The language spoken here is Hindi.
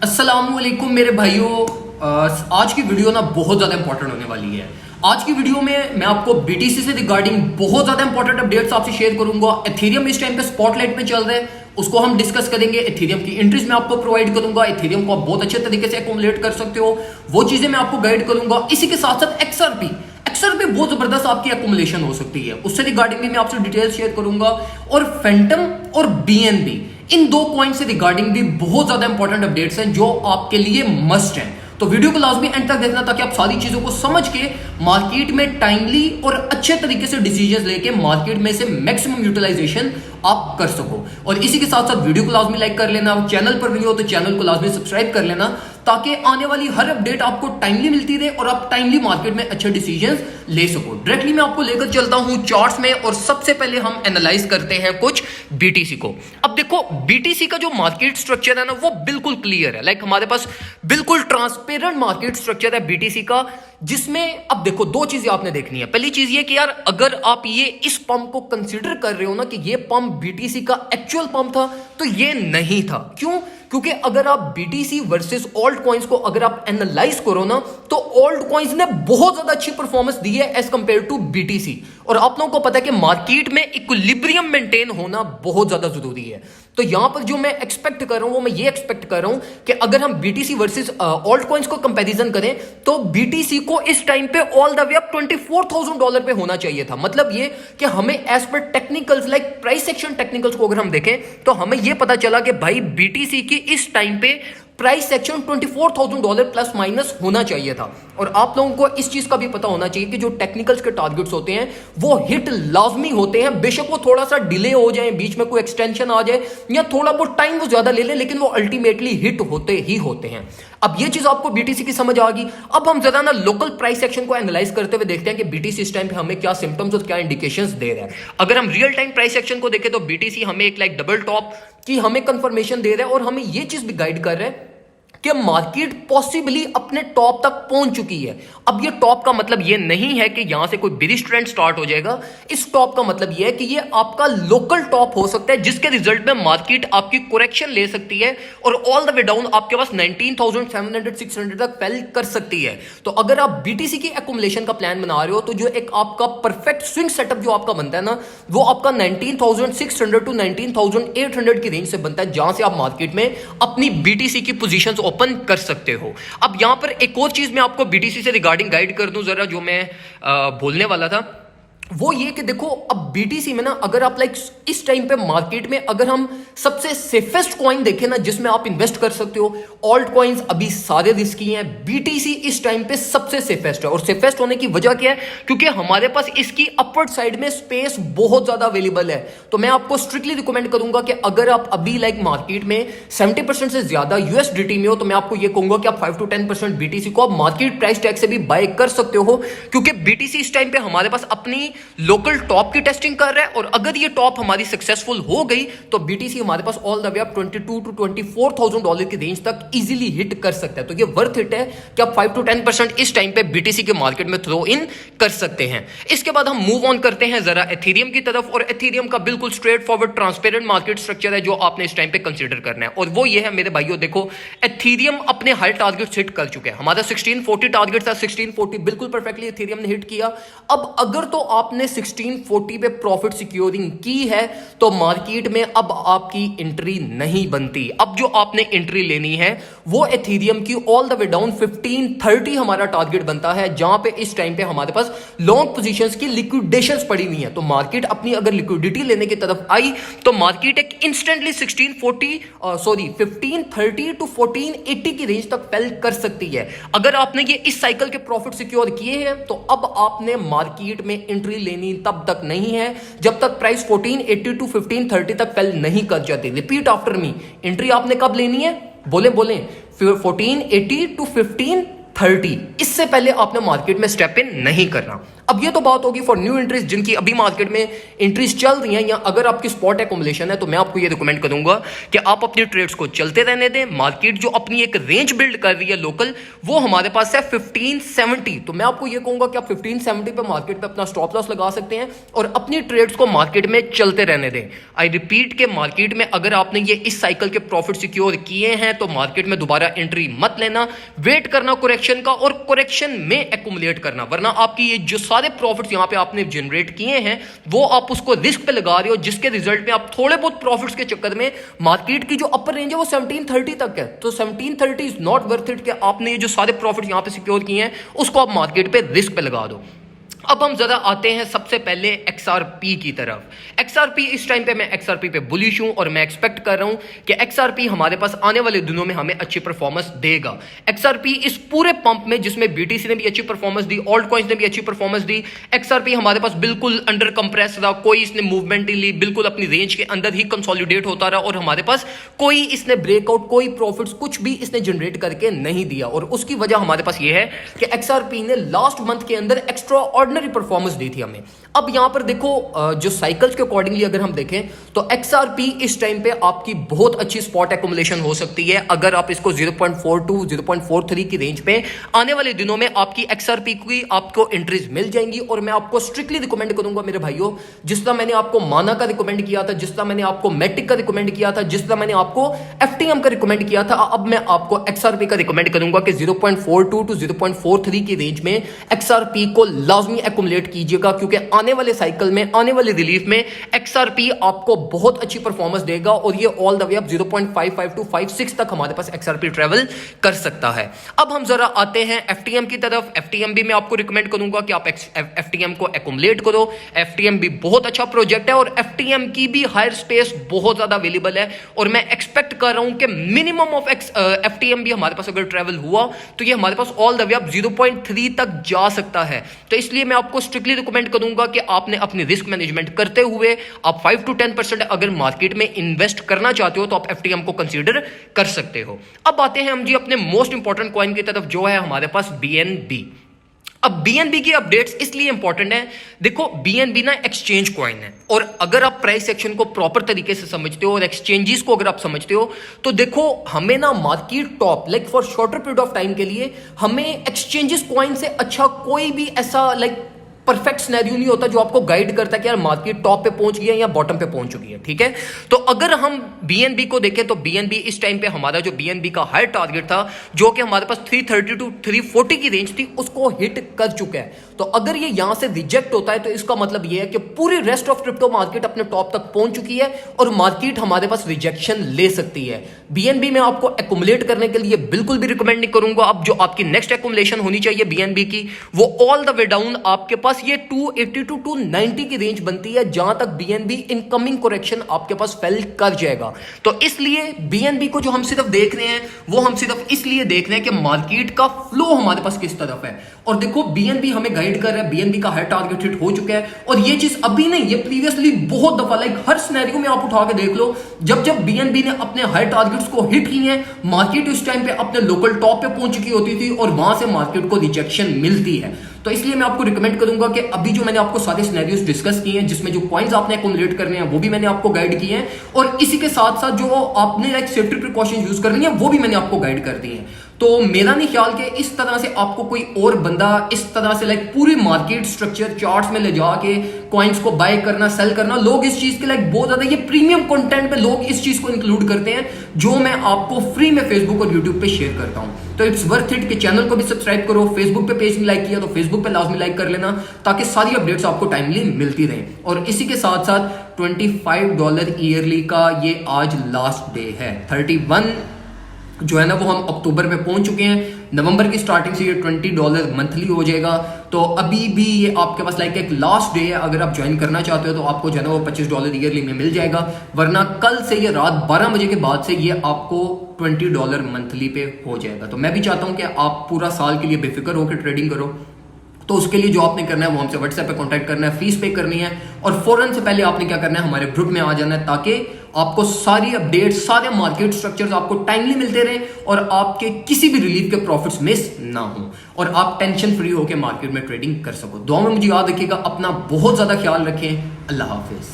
अस्सलामुअलैकुम मेरे भाइयों। आज की वीडियो ना बहुत ज़्यादा इंपॉर्टेंट होने वाली है। आज की वीडियो में मैं आपको बीटीसी से रिगार्डिंग बहुत ज़्यादा इंपॉर्टेंट अपडेट्स आपसे शेयर करूंगा। एथेरियम इस टाइम पे स्पॉटलाइट में चल रहा है, उसको हम डिस्कस करेंगे। एथेरियम की एंट्रीज मैं आपको प्रोवाइड करूंगा। एथेरियम को आप बहुत अच्छे तरीके से एक्यूमुलेट कर सकते हो, वो चीज़ें मैं आपको गाइड करूंगा। इसी के साथ साथ एक्सआरपी बहुत जबरदस्त आपकी एक्यूमुलेशन हो सकती है, उससे रिगार्डिंग भी मैं आपसे डिटेल्स शेयर करूंगा। और फैंटम और बीएनबी, इन दो पॉइंट से रिगार्डिंग भी बहुत ज्यादा इंपॉर्टेंट अपडेट्स हैं जो आपके लिए मस्ट हैं। तो वीडियो को लाजमी एंड तक देखना ताकि आप सारी चीजों को समझ के मार्केट में टाइमली और अच्छे तरीके से डिसीजंस लेके मार्केट में से मैक्सिमम यूटिलाइजेशन आप कर सको। और इसी के साथ साथ वीडियो को लाजमी लाइक कर लेना, चैनल पर नहीं हो तो चैनल को लाजमी सब्सक्राइब कर लेना ताकि आने वाली हर अपडेट आपको टाइमली मिलती रहे और आप टाइमली मार्केट में अच्छे डिसीजंस ले सको। डायरेक्टली मैं आपको लेकर चलता हूं चार्ट्स में और सबसे पहले हम एनालाइज करते हैं कुछ बीटीसी को। अब देखो, बीटीसी का जो मार्केट स्ट्रक्चर है ना वो बिल्कुल क्लियर है। लाइक हमारे पास बिल्कुल ट्रांसपेरेंट मार्केट स्ट्रक्चर है बीटीसी का, जिसमें अब देखो दो चीजें आपने देखनी है। पहली चीज ये कि यार अगर आप ये इस पंप को कंसीडर कर रहे हो ना कि ये पंप बीटीसी का एक्चुअल पंप था, तो ये नहीं था। क्यों? क्योंकि अगर आप बीटीसी वर्सेस ऑल्ट कॉइंस को अगर आप एनालाइज करो ना, तो ऑल्ट कॉइंस ने बहुत ज्यादा अच्छी परफॉर्मेंस दी है एज कंपेयर टू बीटीसी। और आप लोगों को पता है कि मार्केट में इक्विलिब्रियम मेंटेन होना बहुत ज्यादा जरूरी है। तो यहां पर जो मैं एक्सपेक्ट कर रहा हूं वो मैं ये एक्सपेक्ट कर रहा हूं कि अगर हम बीटीसी वर्सेस ऑल्ट कॉइंस को कंपैरिजन करें तो बीटीसी को इस टाइम पे ऑल द वे अप $24,000 पे होना चाहिए था। मतलब ये कि हमें as per technicals like price action technicals को अगर हम देखें तो हमें ये पता चला कि भाई बीटीसी की इस टाइम पे प्राइस सेक्शन $24,000 प्लस माइनस होना चाहिए था। और आप लोगों को इस चीज का भी पता होना चाहिए कि जो टेक्निकल्स के टारगेट्स होते हैं वो हिट लाजमी होते हैं। बेशक वो थोड़ा सा डिले हो जाए, बीच में कोई एक्सटेंशन आ जाए या थोड़ा बहुत टाइम वो ज्यादा ले ले, लेकिन वो अल्टीमेटली हिट होते ही होते हैं। अब ये चीज आपको बीटीसी की समझ आ गई। अब हम जरा ना लोकल प्राइस सेक्शन को एनालाइज करते हुए देखते हैं कि बीटीसी इस टाइम पे हमें क्या सिम्टम्स और क्या इंडिकेशंस दे रहा है। अगर हम रियल टाइम प्राइस सेक्शन को देखें तो बीटीसी हमें एक लाइक डबल टॉप की हमें कंफर्मेशन दे रहा है और हमें ये चीज भी गाइड कर रहा है कि मार्केट पॉसिबली अपने टॉप तक पहुंच चुकी है। अब ये टॉप का मतलब ये नहीं है कि यहां से कोई बिरिश ट्रेंड स्टार्ट हो जाएगा। इस टॉप का मतलब ये है कि ये आपका लोकल टॉप हो सकता है, जिसके रिजल्ट में मार्केट आपकी करेक्शन ले सकती है और ऑल द वे डाउन आपके पास 19,700-600 तक फेल कर सकती है। तो अगर आप बीटीसी की एक्यूमुलेशन का प्लान बना रहे हो तो जो एक आपका परफेक्ट स्विंग सेटअप जो आपका बनता है ना, वो आपका 19,600 to 19,800 की रेंज से बनता है, जहां से आप मार्केट में अपनी बीटीसी की पोजीशंस ओपन कर सकते हो। अब यहां पर एक और चीज मैं आपको बीटीसी से रिगार्डिंग गाइड कर दूं जरा, जो मैं बोलने वाला था वो ये कि देखो अब बीटीसी में ना अगर आप लाइक इस टाइम पे मार्केट में अगर हम सबसे सेफेस्ट कॉइन देखें ना जिसमें आप इन्वेस्ट कर सकते हो, ऑल्ट कॉइन्स अभी सारे रिस्की हैं, बीटीसी इस टाइम पे सबसे सेफेस्ट है। और सेफेस्ट होने की वजह क्या है? क्योंकि हमारे पास इसकी अपवर्ड साइड में स्पेस बहुत ज्यादा अवेलेबल है। तो मैं आपको स्ट्रिक्टली रिकमेंड करूंगा कि अगर आप अभी लाइक मार्केट में 70% से ज्यादा यूएसडीटी में हो तो मैं आपको ये कहूंगा कि आप 5 to 10% बीटीसी को आप मार्केट प्राइस टैग से भी बाय कर सकते हो, क्योंकि बीटीसी इस टाइम पे हमारे पास अपनी लोकल टॉप की टेस्टिंग कर रहा है। और अगर ये टॉप हमारी सक्सेसफुल हो गई तो बीटीसी हमारे पास all the way up $22,000 to $24,000 की रेंज तक इजीली हिट कर सकता है। तो ये वर्थ इट है कि आप 5 to 10% इस टाइम पे बीटीसी के मार्केट में थ्रो इन कर सकते हैं। इसके बाद हम मूव ऑन करते हैं जरा एथेरियम की तरफ। और एथेरियम का बिल्कुल straight forward transparent market structure है जो आपने इस टाइम पे कंसीडर करना है, और वो ये है मेरे भाइयों, देखो एथेरियम अपने हाई टारगेट्स हिट कर चुके हैं। हमारा 1640 टारगेट था, 1640 बिल्कुल परफेक्टली एथेरियम ने हिट किया। अब अगर तो आपने 1640 पे प्रॉफिट सिक्योरिंग की है तो मार्केट में अब आपकी एंट्री नहीं बनती। अब जो आपने एंट्री लेनी है वो एथेरियम की ऑल द वे डाउन 1530 हमारा टारगेट बनता है, जहां पे इस टाइम पे हमारे पास लॉन्ग पोजीशंस की लिक्विडेशंस पड़ी हुई है। तो मार्केट अपनी अगर लिक्विडिटी लेने की तरफ आई तो मार्केट एक इंस्टेंटली 1530 टू 1480 की रेंज तक फेल कर सकती है। अगर आपने ये इस साइकिल के प्रॉफिट सिक्योर किए हैं तो अब आपने मार्केट में एंट्री लेनी तब तक नहीं है जब तक प्राइस 1480 टू 1530 तक फेल नहीं कर जाती। रिपीट आफ्टर मी, एंट्री आपने कब लेनी है? बोले 1480 टू 1530 30, इससे पहले आपने मार्केट में स्टेप इन नहीं करना। अब ये तो बात होगी फॉर न्यू एंट्रीज जिनकी अभी मार्केट में एंट्रीज चल रही हैं, या अगर आपकी स्पॉट एकोमोलेशन है तो मैं आपको ये रिकमेंड करूंगा कि आप अपने ट्रेड्स को चलते रहने दें। मार्केट जो अपनी एक रेंज बिल्ड कर रही है लोकल, वो हमारे पास है 1570, तो मैं आपको ये कहूंगा कि आप 1570 पे मार्केट पे अपना स्टॉप लॉस लगा सकते हैं और अपनी ट्रेड्स को मार्केट में चलते रहने दें। आई रिपीट के मार्केट में अगर आपने ये इस साइकिल के प्रॉफिट सिक्योर किए हैं तो मार्केट में दोबारा एंट्री मत लेना, वेट करना करेक्शन का और करेक्शन में एक्यूमुलेट करना, वरना आपकी ये जो सारे प्रॉफिट्स यहां पे आपने जनरेट किए हैं वो आप उसको रिस्क पे लगा रहे हो, जिसके रिजल्ट में आप थोड़े बहुत प्रॉफिट्स के चक्कर में मार्केट की जो अपर रेंज है वो 1730 तक है, तो 1730 इज नॉट वर्थ इट कि आपने ये जो सारे प्रॉफिट्स यहां पे सिक्योर किए हैं उसको आप मार्केट पे रिस्क पे लगा दो। अब हम जरा आते हैं सबसे पहले XRP की तरफ। XRP इस टाइम पे मैं XRP पे बुलिश हूं और मैं एक्सपेक्ट कर रहा हूं कि XRP हमारे पास आने वाले दिनों में हमें अच्छी परफॉर्मेंस देगा। XRP इस पूरे पंप में जिसमें BTC ने भी अच्छी परफॉर्मेंस दी, ऑल्ट कॉइन्स ने भी अच्छी परफॉर्मेंस दी, XRP हमारे पास बिल्कुल अंडर कंप्रेस रहा, कोई इसने मूवमेंट नहीं ली, बिल्कुल अपनी रेंज के अंदर ही कंसोलिडेट होता रहा और हमारे पास कोई इसने ब्रेकआउट, कोई प्रॉफिट्स कुछ भी इसने जनरेट करके नहीं दिया। और उसकी वजह हमारे पास यह है कि XRP ने लास्ट मंथ के अंदर एक्स्ट्रा परफॉर्मेंस दी थी हमें। अब यहां पर देखो जो साइकिल्स के अकॉर्डिंगली अगर हम देखें तो XRP इस टाइम पे आपकी बहुत अच्छी स्पॉट एक्यूमुलेशन हो सकती है अगर आप इसको 0.42 0.43 की रेंज पे आने वाले दिनों में आपकी XRP की आपको एंट्रीज मिल जाएंगी। और मैं आपको स्ट्रिक्टली रिकमेंड करूंगा मेरे भाइयों, जिस तरह मैंने आपको माना का रिकमेंड किया था, जिस तरह मैंने आपको मैटिक का रिकमेंड किया था, जिस तरह मैंने आपको FTM का रिकमेंड किया था, अब मैं आपको XRP का रिकमेंड करूंगा कि 0.42 टू 0.43 की रेंज में XRP को लाजमी एक्यूमुलेट कीजिएगा, क्योंकि आने वाले साइकिल में, आने वाले रिलीफ में XRP आपको बहुत अच्छी परफॉर्मेंस देगा और ये all the way up 0.55 to 56 तक हमारे पास XRP ट्रेवल कर सकता है। अब हम जरा आते हैं FTM की तरफ। FTM भी मैं आपको रिकमेंड करूंगा कि आप FTM को एक्यूमुलेट करो। FTM भी बहुत अच्छा प्रोजेक्ट है और FTM की भी हायर स्पेस बहुत ज्यादा अवेलेबल है और मैं एक्सपेक्ट कर रहा हूं कि मिनिमम ऑफ FTM भी हमारे पास अगर ट्रेवल हुआ तो ये हमारे पास ऑल द वे अप 0.3 तक जा सकता है। तो इसलिए मैं आपको स्ट्रिक्टली रिकमेंड करूंगा कि आपने अपनी रिस्क मैनेजमेंट करते हुए आप 5 to 10% अगर मार्केट में इन्वेस्ट करना चाहते हो तो आप FTM को कंसीडर कर सकते हो। अब आते हैं हम जी अपने मोस्ट इंपॉर्टेंट कॉइन की तरफ जो है हमारे पास BNB। अब BNB की अपडेट्स इसलिए इंपॉर्टेंट है, देखो BNB ना एक्सचेंज कॉइन है और अगर आप प्राइस सेक्शन को प्रॉपर तरीके से समझते हो और एक्सचेंजेस को अगर आप समझते हो तो देखो हमें ना market top like for shorter period of time के लिए हमें एक्सचेंजेस कॉइन से अच्छा कोई भी ऐसा लाइक परफेक्ट सिनेरियो नहीं होता जो आपको गाइड करता है कि यार मार्केट टॉप पे पहुंच गई है या बॉटम पे पहुंच चुकी है, ठीक है। तो अगर हम BNB को देखें तो BNB इस टाइम पे हमारा जो BNB का हाई टारगेट था जो कि हमारे पास 330 टू 340 की रेंज थी उसको हिट कर चुका है। तो अगर ये यहां से रिजेक्ट होता है तो इसका मतलब ये है कि पूरी रेस्ट ऑफ क्रिप्टो मार्केट अपने टॉप तक पहुंच चुकी है और मार्केट हमारे पास रिजेक्शन ले सकती है। BNB में आपको एक्यूमुलेट करने के लिए बिल्कुल भी रिकमेंड नहीं करूंगा। अब जो आपकी नेक्स्ट एक्यूमुलेशन होनी चाहिए BNB की वो ऑल द वे डाउन आपके पास ये 280 टू 290 की रेंज बनती है जहां तक BNB इनकमिंग करेक्शन आपके पास फेल कर जाएगा। तो इसलिए BNB को जो हम सिर्फ देख रहे हैं वो हम सिर्फ इसलिए देख रहे हैं कि मार्केट का फ्लो हमारे पास किस तरफ है। और देखो BNB हमें गाइड कर रहा है, BNB का हाई टारगेट हिट हो चुका है और ये चीज अभी नहीं, ये प्रीवियसली बहुत दफा लाइक हर सिनेरियो में आप उठा के देख लो, जब जब BNB ने अपने हाई टारगेट्स को हिट किए हैं मार्केट उस टाइम पे अपने लोकल टॉप पे पहुंच चुकी होती थी और वहां से मार्केट को रिजेक्शन मिलती है। तो इसलिए मैं आपको रिकमेंड करूंगा कि अभी जो मैंने आपको सारे सिनेरियोज डिस्कस किए हैं जिसमें जो पॉइंट्स आपने एक्यूमुलेट करने हैं वो भी मैंने आपको गाइड किए हैं और इसी के साथ साथ जो आपने लाइक सेफ्टी प्रिकॉशंस यूज करनी है वो भी मैंने आपको गाइड कर दिए हैं। तो मेरा नहीं ख्याल कि इस तरह से आपको कोई और बंदा इस तरह से लाइक पूरी मार्केट स्ट्रक्चर चार्ट्स में ले जाके कॉइन्स को बाय करना, सेल करना, लोग इस चीज के लाइक बहुत ज्यादा ये प्रीमियम कंटेंट पे लोग इस चीज को इंक्लूड करते हैं जो मैं आपको फ्री में फेसबुक और यूट्यूब पे शेयर करता हूं। तो इट्स वर्थ इट कि चैनल को भी सब्सक्राइब करो, फेसबुक पे पेज नहीं लाइक किया तो फेसबुक पे लाजमी लाइक कर लेना ताकि सारी अपडेट्स आपको टाइमली मिलती रहे। और इसी के साथ साथ $25 ईयरली का ये आज लास्ट डे है। 31 जो है ना वो हम अक्टूबर में पहुंच चुके हैं, नवंबर की स्टार्टिंग से ये $20 मंथली हो जाएगा। तो अभी भी ये आपके पास लाइक एक लास्ट डे है, अगर आप ज्वाइन करना चाहते हो तो आपको जो है ना वो $25 ईयरली में मिल जाएगा, वरना कल से ये रात 12 बजे के बाद से ये आपको $20 मंथली पे हो जाएगा। तो मैं भी चाहता हूं कि आप पूरा साल के लिए बेफिक्र होकर ट्रेडिंग करो। तो उसके लिए जो आपने करना है वो हमसे व्हाट्सएप पे कांटेक्ट करना है, फीस पे करनी है और फौरन से पहले आपने क्या करना है, हमारे ग्रुप में आ जाना है, ताकि आपको सारी अपडेट, सारे मार्केट स्ट्रक्चर्स आपको टाइमली मिलते रहे और आपके किसी भी रिलीफ के प्रॉफिट्स मिस ना हो और आप टेंशन फ्री होकर मार्केट में ट्रेडिंग कर सको। दुआ में मुझे याद रखिएगा, अपना बहुत ज्यादा ख्याल रखें। अल्लाह हाफिज।